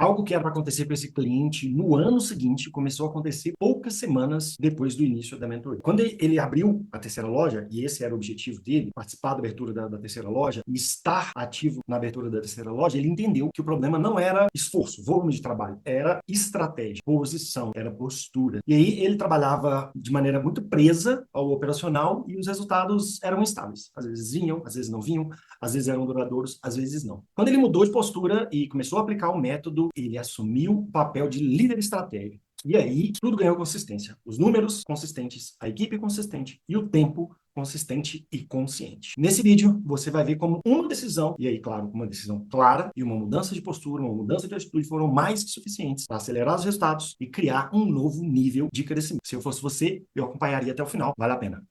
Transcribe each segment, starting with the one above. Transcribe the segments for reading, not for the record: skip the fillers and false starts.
Algo que era para acontecer para esse cliente no ano seguinte começou a acontecer poucas semanas depois do início da mentoria. Quando ele abriu a terceira loja, e esse era o objetivo dele, participar da abertura da terceira loja e estar ativo na abertura da terceira loja, ele entendeu que o problema não era esforço, volume de trabalho, era estratégia, posição, era postura. E aí ele trabalhava de maneira muito presa ao operacional e os resultados eram instáveis. Às vezes vinham, às vezes não vinham, às vezes eram duradouros, às vezes não. Quando ele mudou de postura e começou a aplicar o método, ele assumiu o papel de líder estratégico. E aí, tudo ganhou consistência. Os números consistentes, a equipe consistente e o tempo consistente e consciente. Nesse vídeo, você vai ver como uma decisão, e aí, claro, uma decisão clara e uma mudança de postura, uma mudança de atitude foram mais que suficientes para acelerar os resultados e criar um novo nível de crescimento. Se eu fosse você, eu acompanharia até o final. Vale a pena.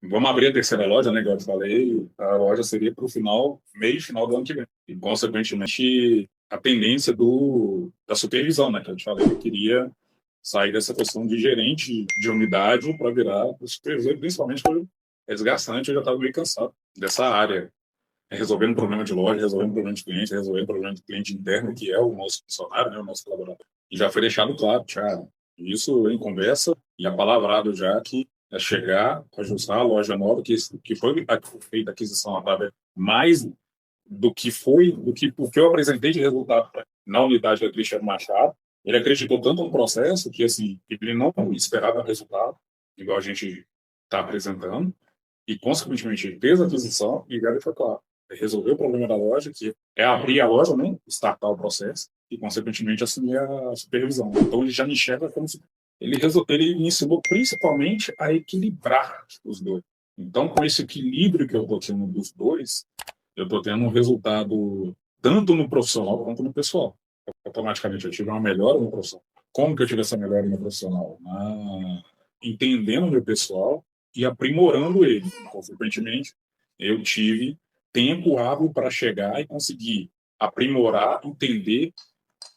Vamos abrir a terceira loja, né? Igual eu te falei, a loja seria para o final, meio final do ano que vem. E, consequentemente, a tendência da supervisão, né? Que eu te falei, eu queria sair dessa questão de gerente de unidade para virar supervisor, principalmente porque é desgastante, eu já estava meio cansado dessa área. Resolvendo problema de loja, resolvendo problema de cliente, resolvendo problema de cliente interno, que é o nosso funcionário, né? O nosso colaborador. E já foi deixado claro, Thiago, isso em conversa e apalavrado já que é chegar, ajustar a loja nova, que foi feita a aquisição através mais do que foi, do que o que eu apresentei de resultado na unidade da Cristiano Machado. Ele acreditou tanto no processo que, assim, ele não esperava o resultado, igual a gente está apresentando, e, consequentemente, ele fez a aquisição e já foi claro. Resolver o problema da loja, que é abrir a loja, né, startar o processo, e, consequentemente, assumir a supervisão. Então, ele já me enxerga como se ele me ensinou principalmente a equilibrar os dois. Então, com esse equilíbrio que eu estou tendo dos dois, eu estou tendo um resultado tanto no profissional quanto no pessoal. Automaticamente eu tive uma melhora no profissional. Como que eu tive essa melhora no profissional? Entendendo o meu pessoal e aprimorando ele. Consequentemente, eu tive tempo hábil para chegar e conseguir aprimorar, entender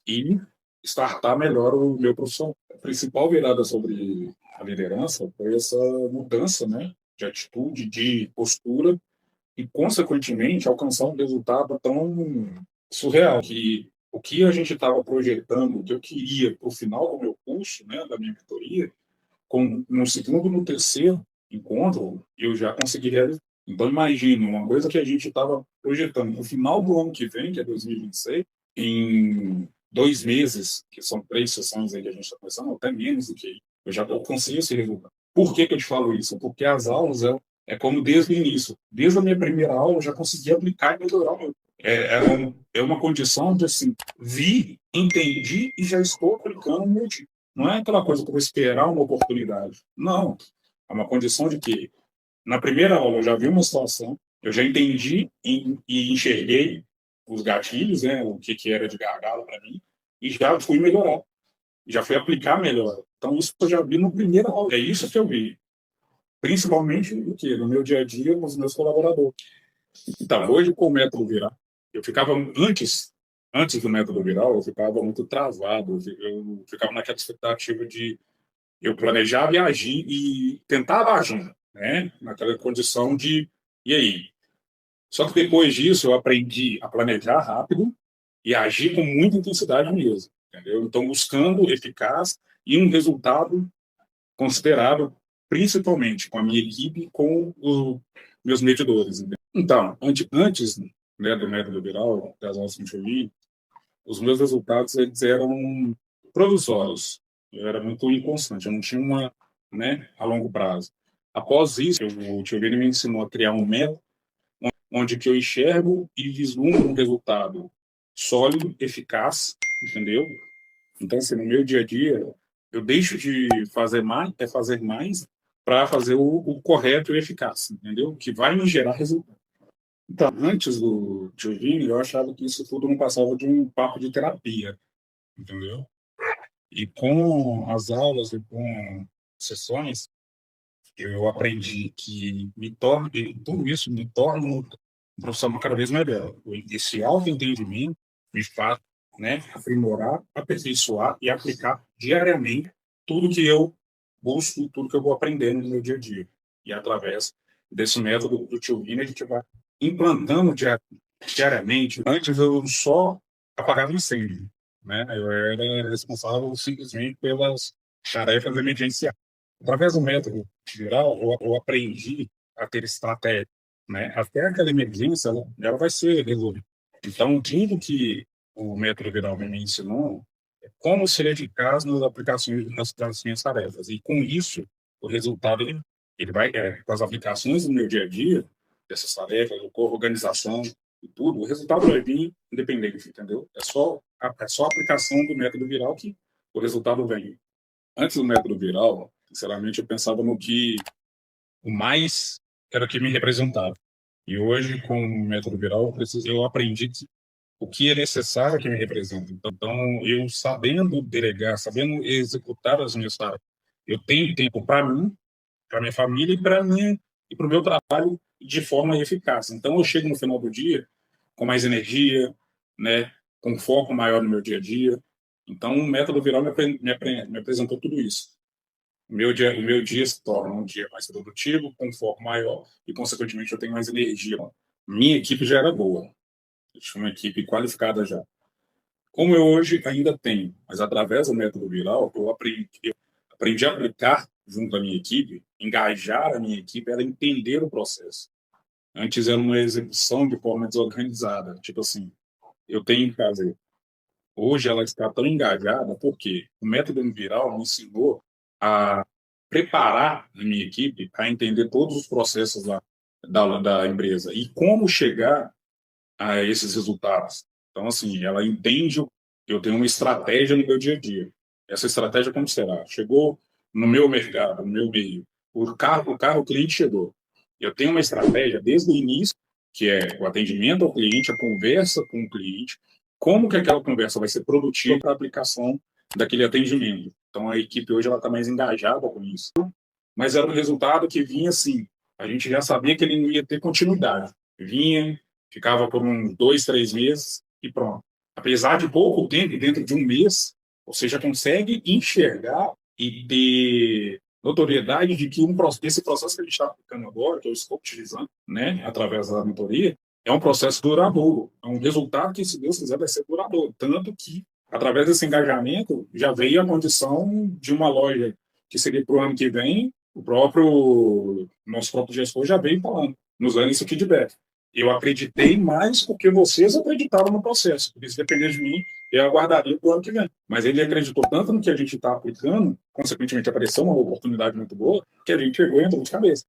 e startar melhor o meu profissional. A principal virada sobre a liderança foi essa mudança, né, de atitude, de postura e, consequentemente, alcançar um resultado tão surreal que o que a gente estava projetando, o que eu queria para o final do meu curso, né, da minha mentoria, no segundo e no terceiro encontro, eu já consegui realizar. Então, imagine uma coisa que a gente estava projetando no final do ano que vem, que é 2026, em 2 meses, que são 3 sessões aí que a gente está começando, até menos do que isso, eu já alcancei esse resultado. Por que eu te falo isso? Porque as aulas é como desde o início. Desde a minha primeira aula, eu já consegui aplicar e melhorar o meu. É uma condição de, assim, vi, entendi e já estou aplicando o meu dia. Não é aquela coisa que eu vou esperar uma oportunidade. Não. É uma condição de que, na primeira aula, eu já vi uma situação, eu já entendi e enxerguei os gatilhos, né, o que era de gargalo para mim, e já fui melhorar. Já fui aplicar melhor. Então, isso eu já vi no primeiro aula. É isso que eu vi. Principalmente o quê? No meu dia a dia, com os meus colaboradores. Então, hoje, com o método viral, eu ficava antes do método viral, eu ficava muito travado, eu ficava naquela expectativa de eu planejava e agir e tentava agir, né? Naquela condição de e aí. Só que depois disso eu aprendi a planejar rápido e agir com muita intensidade mesmo, entendeu? Então buscando eficaz e um resultado considerável, principalmente com a minha equipe, com os meus medidores. Entendeu? Então, antes, né, do método viral, das aulas que eu vi, os meus resultados eles eram provisórios. Eu era muito inconstante, eu não tinha uma, né, a longo prazo. Após isso, o tio Vini me ensinou a criar um método onde que eu enxergo e vislumbro um resultado sólido, eficaz, entendeu? Então, assim, no meu dia a dia, eu deixo de fazer mais para fazer o correto e eficaz, entendeu? Que vai me gerar resultado. Então, antes do tio Vini, eu achava que isso tudo não passava de um papo de terapia, entendeu? E com as aulas e com sessões, eu aprendi que tudo isso me torna um profissional cada vez melhor. Esse autoentendimento me faz, né, aprimorar, aperfeiçoar e aplicar diariamente tudo que eu busco, tudo que eu vou aprendendo no meu dia a dia. E através desse método do Tio Vini, a gente vai implantando diariamente. Antes eu só apagava incêndio, né? Eu era responsável simplesmente pelas tarefas emergenciais. Através do método geral, eu aprendi a ter estratégia, né? Até aquela emergência, ela vai ser resolvida. Então, tudo que o método viral me ensinou é como ser eficaz nas aplicações das minhas tarefas. E com isso, o resultado ele vai, com as aplicações do meu dia a dia, dessas tarefas, com a organização e tudo, o resultado vai vir independente, entendeu? É só a aplicação do método viral que o resultado vem. Antes do método viral, sinceramente, eu pensava no que o mais era o que me representava. E hoje, com o método viral, eu aprendi o que é necessário que me represente. Então, eu sabendo delegar, sabendo executar as minhas tarefas, eu tenho tempo para mim, para minha família e para o meu trabalho de forma eficaz. Então, eu chego no final do dia com mais energia, né, com foco maior no meu dia a dia. Então, o método viral me apresentou tudo isso. O meu dia se torna um dia mais produtivo, com um foco maior e, consequentemente, eu tenho mais energia. Minha equipe já era boa. Eu tinha uma equipe qualificada já. Como eu hoje ainda tenho, mas através do método viral, eu aprendi a aplicar junto à minha equipe, engajar a minha equipe, era entender o processo. Antes era uma execução de forma desorganizada. Tipo assim, eu tenho que fazer. Hoje ela está tão engajada porque o método viral me ensinou a preparar a minha equipe a entender todos os processos da empresa e como chegar a esses resultados. Então, assim, ela entende, eu tenho uma estratégia no meu dia a dia. Essa estratégia como será? Chegou no meu mercado, no meu meio, o cliente chegou. Eu tenho uma estratégia desde o início, que é o atendimento ao cliente, a conversa com o cliente, como que aquela conversa vai ser produtiva para a aplicação daquele atendimento. Então, a equipe hoje ela está mais engajada com isso. Mas era um resultado que vinha assim, a gente já sabia que ele não ia ter continuidade. Vinha, ficava por uns 2, 3 meses e pronto. Apesar de pouco tempo, dentro de um mês, você já consegue enxergar e ter notoriedade de que esse processo que a gente está aplicando agora, que eu estou utilizando, né, através da mentoria, é um processo duradouro. É um resultado que, se Deus quiser, vai ser duradouro. Tanto que, através desse engajamento, já veio a condição de uma loja que seria para o ano que vem, nosso próprio gestor já veio falando, nos dando esse feedback. Eu acreditei mais porque vocês acreditaram no processo. Porque se depender de mim, eu aguardaria para o ano que vem. Mas ele acreditou tanto no que a gente está aplicando, consequentemente apareceu uma oportunidade muito boa, que a gente chegou e entrou de cabeça.